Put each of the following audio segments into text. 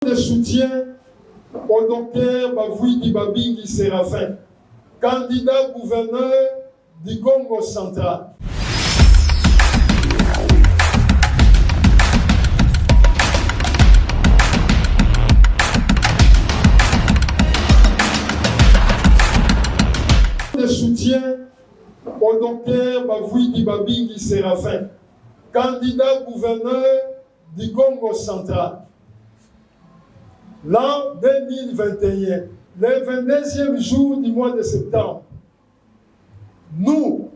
De soutien au docteur Bavouidi Babingi Séraphin, candidat gouverneur du Congo central. De soutien au docteur Bavouidi Babingi Séraphin, candidat gouverneur du Congo central. L'an 2021, le 22e jour du mois de septembre, nous,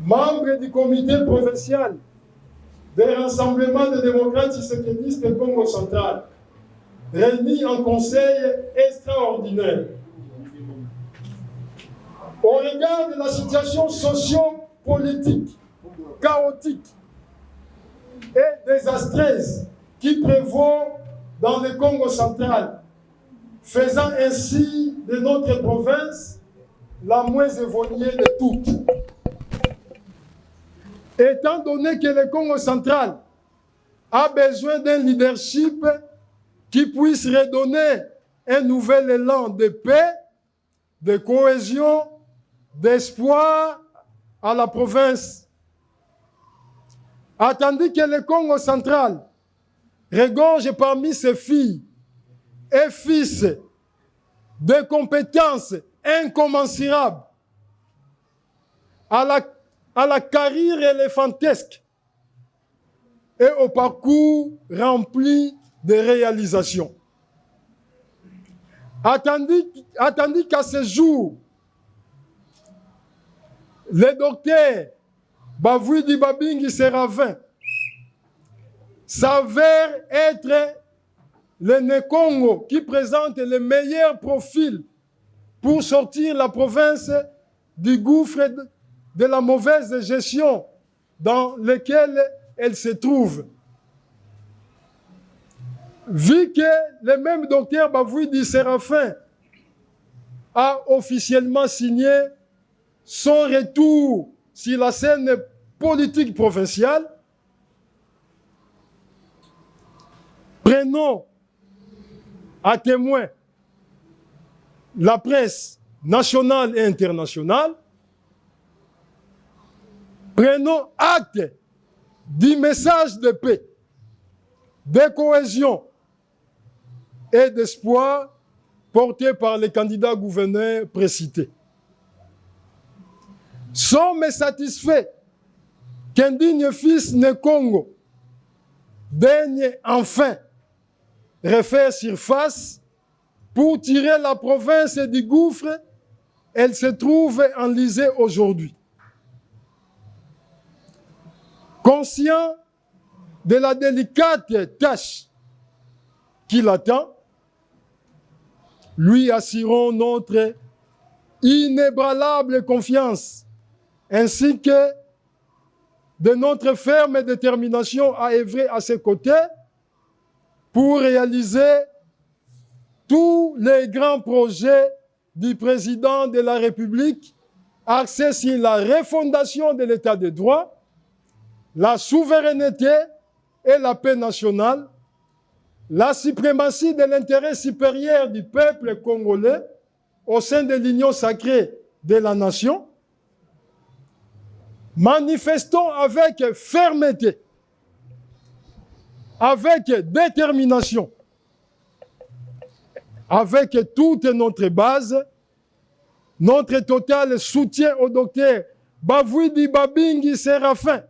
membres du comité provincial des rassemblements de démocrates tshisekédistes du Congo central, réunis en conseil extraordinaire, au regard de la situation socio-politique chaotique et désastreuse qui prévaut dans le Congo central, faisant ainsi de notre province la moins évoluée de toutes. Étant donné que le Congo central a besoin d'un leadership qui puisse redonner un nouvel élan de paix, de cohésion, d'espoir à la province, attendu que le Congo central regorge parmi ses filles et fils de compétences incommensurables à la carrière éléphantesque et au parcours rempli de réalisations. Attendu qu'à ce jour, le docteur Bavouidi Babingi Séraphin s'avère être le Né-Congo qui présente le meilleur profil pour sortir la province du gouffre de la mauvaise gestion dans lequel elle se trouve. Vu que le même docteur Bavouidi Séraphin a officiellement signé son retour sur la scène politique provinciale, prenons à témoin la presse nationale et internationale, prenons acte du message de paix, de cohésion et d'espoir porté par les candidats gouverneurs précités. Sommes satisfaits qu'un digne fils de Congo daigne enfin refaire surface pour tirer la province du gouffre. Elle se trouve enlisée aujourd'hui. Conscient de la délicate tâche qui l'attend, lui assurons notre inébranlable confiance ainsi que de notre ferme détermination à œuvrer à ses côtés pour réaliser tous les grands projets du président de la République axés sur la refondation de l'État de droit, la souveraineté et la paix nationale, la suprématie de l'intérêt supérieur du peuple congolais au sein de l'union sacrée de la nation. Manifestons avec fermeté, avec détermination, avec toute notre base, notre total soutien au docteur Bavouidi Babingi Séraphin,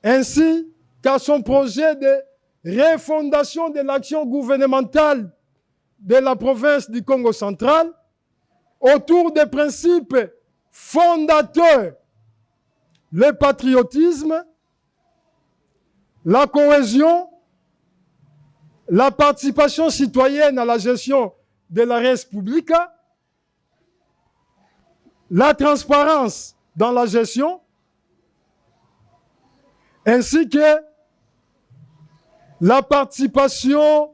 ainsi qu'à son projet de refondation de l'action gouvernementale de la province du Congo central autour des principes fondateurs: le patriotisme, la cohésion, la participation citoyenne à la gestion de la res publica, la transparence dans la gestion, ainsi que la participation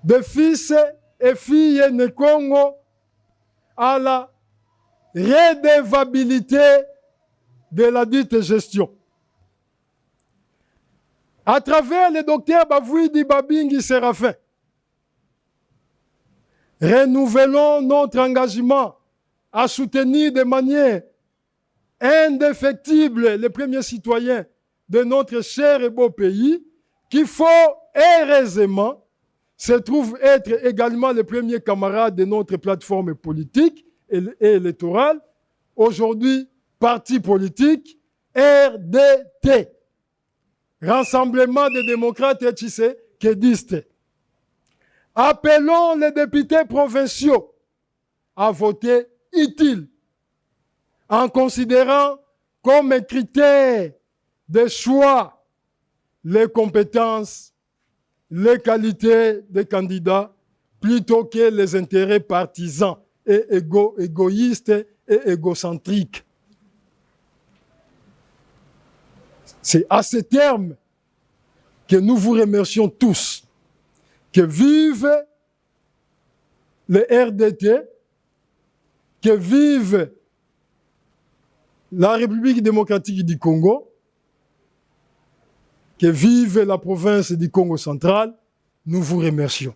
des fils et filles de Congo à la redevabilité de la dite gestion. à travers le docteur Bavouidi Babingi Séraphin, renouvelons notre engagement à soutenir de manière indéfectible les premiers citoyens de notre cher et beau pays, qui fort heureusement se trouvent être également les premiers camarades de notre plateforme politique et électorale, aujourd'hui parti politique RDT, Rassemblement des démocrates et tshisekédistes. Appelons les députés provinciaux à voter utile, en considérant comme un critère de choix les compétences, les qualités des candidats, plutôt que les intérêts partisans et égoïstes et égocentriques. C'est à ce terme que nous vous remercions tous. Que vive le RDT, que vive la République démocratique du Congo, que vive la province du Congo central. Nous vous remercions.